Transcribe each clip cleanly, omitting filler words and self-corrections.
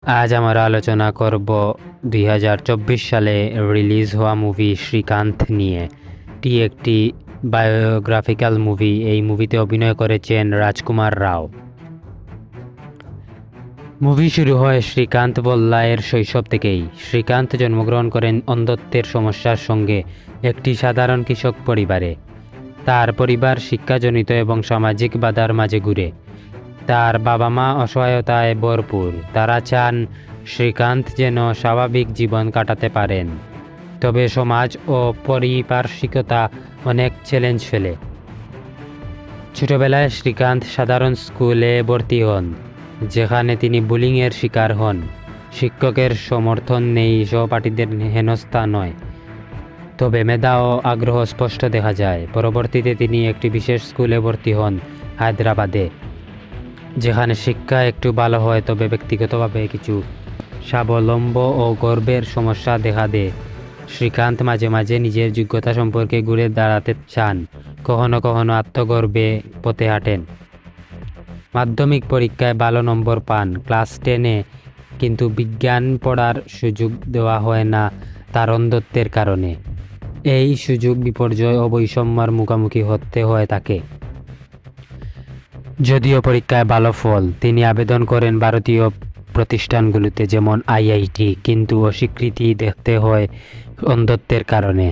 আজ আমরা আলোচনা করব 2024 সালে রিলিজ হওয়া মুভি শ্রীকান্ত নিয়ে। এটি একটি বায়োগ্রাফিক্যাল মুভি। এই মুভিতে অভিনয় করেছেন রাজকুমার রাও। মুভি শুরু হয় শ্রীকান্ত বল্লায়ের শৈশব থেকেই। শ্রীকান্ত জন্মগ্রহণ করেন অন্ধত্বের সমস্যার সঙ্গে একটি সাধারণ কৃষক পরিবারে। তার পরিবার শিক্ষাজনিত এবং সামাজিক বাধার মাঝে ঘুরে। তার বাবা মা অসহায়তায় ভরপুর। তারা চান শ্রীকান্ত যেন স্বাভাবিক জীবন কাটাতে পারেন, তবে সমাজ ও পারিপার্শ্বিকতা অনেক চ্যালেঞ্জ ফেলে। ছোটবেলায় শ্রীকান্ত সাধারণ স্কুলে ভর্তি হন, যেখানে তিনি বুলিংয়ের শিকার হন। শিক্ষকের সমর্থন নেই, সহপাঠীদের হেনস্থা নয়, তবে মেধা ও আগ্রহ স্পষ্ট দেখা যায়। পরবর্তীতে তিনি একটি বিশেষ স্কুলে ভর্তি হন হায়দ্রাবাদে, যেখানে শিক্ষা একটু ভালো হয়, তবে ব্যক্তিগতভাবে কিছু স্বাবলম্ব ও গর্বের সমস্যা দেখা দেয়। শ্রীকান্ত মাঝে মাঝে নিজের যোগ্যতা সম্পর্কে ঘুরে দাঁড়াতে চান, কখনো কখনো আত্মগর্বে পথে হাঁটেন। মাধ্যমিক পরীক্ষায় ভালো নম্বর পান ক্লাস 10-এ, কিন্তু বিজ্ঞান পড়ার সুযোগ দেওয়া হয় না তার অন্ধত্বের কারণে। এই সুযোগ বিপর্যয় ও বৈষম্যের মুখোমুখি হতে হয় তাকে। যদিও পরীক্ষায় ভালো ফল, তিনি আবেদন করেন ভারতীয় প্রতিষ্ঠানগুলোতে যেমন আইআইটি, কিন্তু অস্বীকৃতি দেখতে হয় অন্ধত্বের কারণে।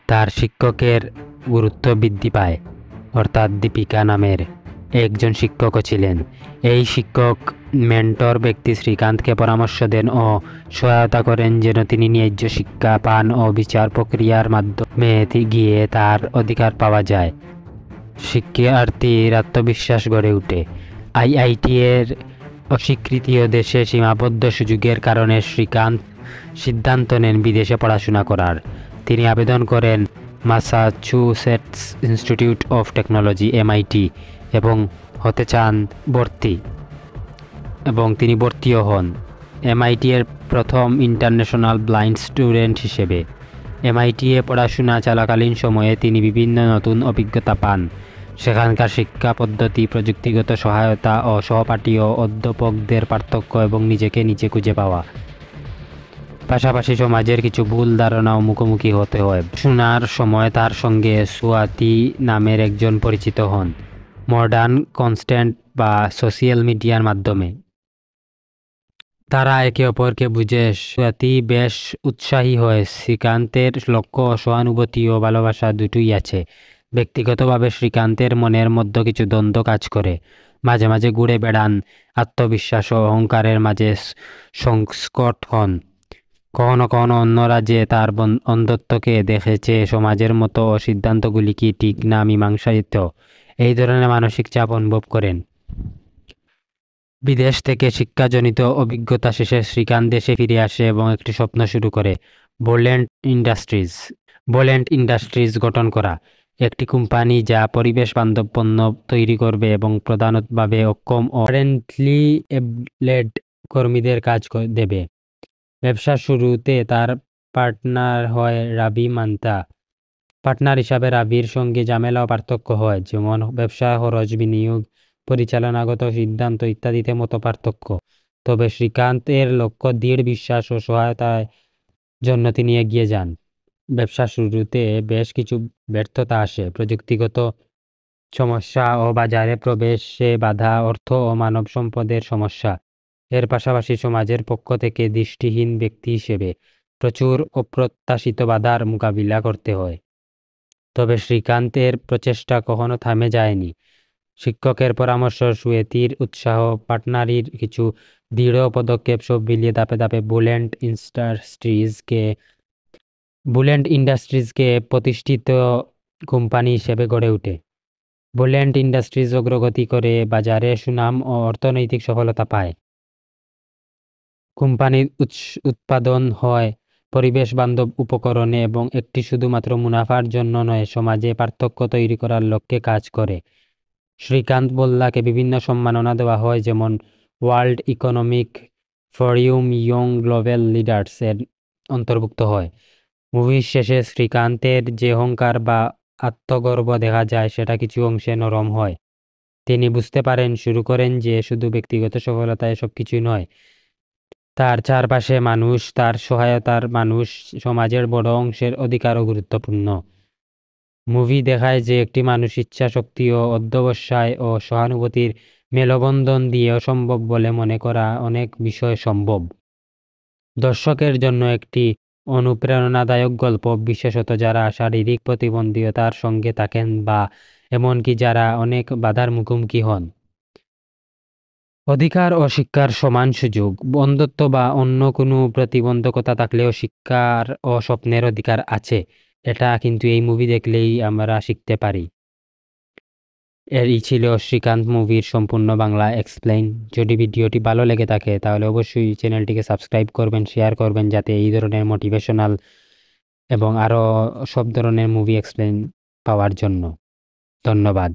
তার শিক্ষকের গুরুত্ব বৃদ্ধি পায়, অর্থাৎ দীপিকা নামের একজন শিক্ষকও ছিলেন। এই শিক্ষক মেন্টর ব্যক্তি শ্রীকান্তকে পরামর্শ দেন ও সহায়তা করেন যেন তিনি ন্যায্য শিক্ষা পান ও বিচার প্রক্রিয়ার মাধ্যমে গিয়ে তার অধিকার পাওয়া যায়। শিক্ষার্থীর আত্মবিশ্বাস গড়ে ওঠে। আইআইটি এর অস্বীকৃতি ও দেশে সীমাবদ্ধ সুযোগের কারণে শ্রীকান্ত সিদ্ধান্ত নেন বিদেশে পড়াশোনা করার। তিনি আবেদন করেন Massachusetts institute of technology MIT এবং হতে চান ভর্তি, এবং তিনি ভর্তিও হন এমআইটি এর প্রথম ইন্টারন্যাশনাল ব্লাইন্ড স্টুডেন্ট হিসেবে। এমআইটি এ পড়াশোনা চলাকালীন সময়ে তিনি বিভিন্ন নতুন অভিজ্ঞতা পান। সেখানকার শিক্ষা পদ্ধতি, প্রযুক্তিগত সহায়তা ও সহপাঠী ও অধ্যাপকদের পার্থক্য এবং নিজেকে নিচে খুঁজে পাওয়া। পাশাপাশি সমাজের কিছু ভুল ধারণাও মুখোমুখি হতে হয়। শোনার সময় তার সঙ্গে সুয়াতি নামের একজন পরিচিত হন মডার্ন কনস্ট্যান্ট বা সোশ্যাল মিডিয়ার মাধ্যমে। তারা একে অপরকে বুঝে। সুয়াতি বেশ উৎসাহী হয়। শ্রীকান্তের লক্ষ্য, সহানুভূতি ও ভালোবাসা দুটোই আছে। ব্যক্তিগতভাবে শ্রীকান্তের মনের মধ্যে কিছু দ্বন্দ্ব কাজ করে। মাঝে মাঝে ঘুরে বেড়ান, আত্মবিশ্বাস ও অহংকারের মাঝে সংস্কট হন। কখনো কখনো অন্যরা যে তার অন্ধত্বকে দেখেছে সমাজের মতো ও সিদ্ধান্তগুলি কি ঠিক না মীমাংসায়িত, এই ধরনের মানসিক চাপ অনুভব করেন। বিদেশ থেকে শিক্ষাজনিত অভিজ্ঞতা শেষে শ্রীকান্ত দেশে ফিরে আসে এবং একটি স্বপ্ন শুরু করে, বোল্যান্ড ইন্ডাস্ট্রিজ গঠন করা, একটি কোম্পানি যা পরিবেশ বান্ধব পণ্য তৈরি করবে এবং প্রধানতভাবে অক্ষম ও কারেন্টলি এবলেড কর্মীদের কাজ দেবে। ব্যবসা শুরুতে তার পার্টনার হয় রাবি মান্তা। পার্টনার হিসাবে রাবির সঙ্গে ঝামেলা ও পার্থক্য হয়, যেমন ব্যবসা খরচ, বিনিয়োগ, পরিচালনাগত সিদ্ধান্ত ইত্যাদিতে মত পার্থক্য। তবে শ্রীকান্তের লক্ষ্য, দৃঢ় বিশ্বাস ও সহায়তার জন্য তিনি এগিয়ে যান। ব্যবসা শুরুতে বেশ কিছু ব্যর্থতা আসে, প্রযুক্তিগত সমস্যা ও বাজারে প্রবেশে বাধা, অর্থ ও মানব সম্পদের সমস্যা। এর পাশাপাশি সমাজের পক্ষ থেকে দৃষ্টিহীন ব্যক্তি হিসেবে প্রচুর অপ্রত্যাশিত বাধার মোকাবিলা করতে হয়। তবে শ্রীকান্তের প্রচেষ্টা কখনো থামে যায়নি। শিক্ষকের পরামর্শ, সুয়েতির উৎসাহ, পার্টনারির কিছু দৃঢ় পদক্ষেপ সব মিলিয়ে ধাপে ধাপে বুল্যান্ড ইন্ডাস্ট্রিজকে প্রতিষ্ঠিত কোম্পানি হিসেবে গড়ে ওঠে। বুল্যান্ড ইন্ডাস্ট্রিজ অগ্রগতি করে, বাজারে সুনাম ও অর্থনৈতিক সফলতা পায়। কোম্পানির উৎপাদন হয় পরিবেশ বান্ধব উপকরণে এবং একটি শুধুমাত্র মুনাফার জন্য নয়, সমাজে পার্থক্য তৈরি করার লক্ষ্যে কাজ করে। শ্রীকান্ত বল্লাকে বিভিন্ন সম্মাননা দেওয়া হয়, যেমন world economic forum young global leaders এর অন্তর্ভুক্ত হয়। মুভির শেষে শ্রীকান্তের যে অহংকার বা আত্মগর্ব দেখা যায় সেটা কিছু অংশে নরম হয়। তিনি বুঝতে পারেন, শুরু করেন যে শুধু ব্যক্তিগত সফলতায় সবকিছু নয়, তার চারপাশে মানুষ, তার সহায়তার মানুষ, সমাজের বড় অংশের অধিকারও গুরুত্বপূর্ণ। মুভি দেখায় যে একটি মানুষ ইচ্ছা শক্তি ও অধ্যবসায় ও সহানুভূতির মেলবন্ধন দিয়ে অসম্ভব বলে মনে করা অনেক বিষয় সম্ভব। দর্শকের জন্য একটি অনুপ্রেরণাদায়ক গল্প, বিশেষত যারা শারীরিক প্রতিবন্ধকতার সঙ্গে থাকেন বা এমনকি যারা অনেক বাধার মুখোমুখি হন। অধিকার ও শিক্ষার সমান সুযোগ, বন্ধুত্ব বা অন্য কোনো প্রতিবন্ধকতা থাকলেও শিক্ষার ও স্বপ্নের অধিকার আছে, এটা কিন্তু এই মুভি দেখলেই আমরা শিখতে পারি। এই ছিল শ্রীকান্ত মুভির সম্পূর্ণ বাংলা এক্সপ্লেইন। যদি ভিডিওটি ভালো লেগে থাকে তাহলে অবশ্যই চ্যানেলটিকে সাবস্ক্রাইব করবেন, শেয়ার করবেন, যাতে এই ধরনের মোটিভেশনাল এবং আরও সব ধরনের মুভি এক্সপ্লেইন পাওয়ার জন্য। ধন্যবাদ।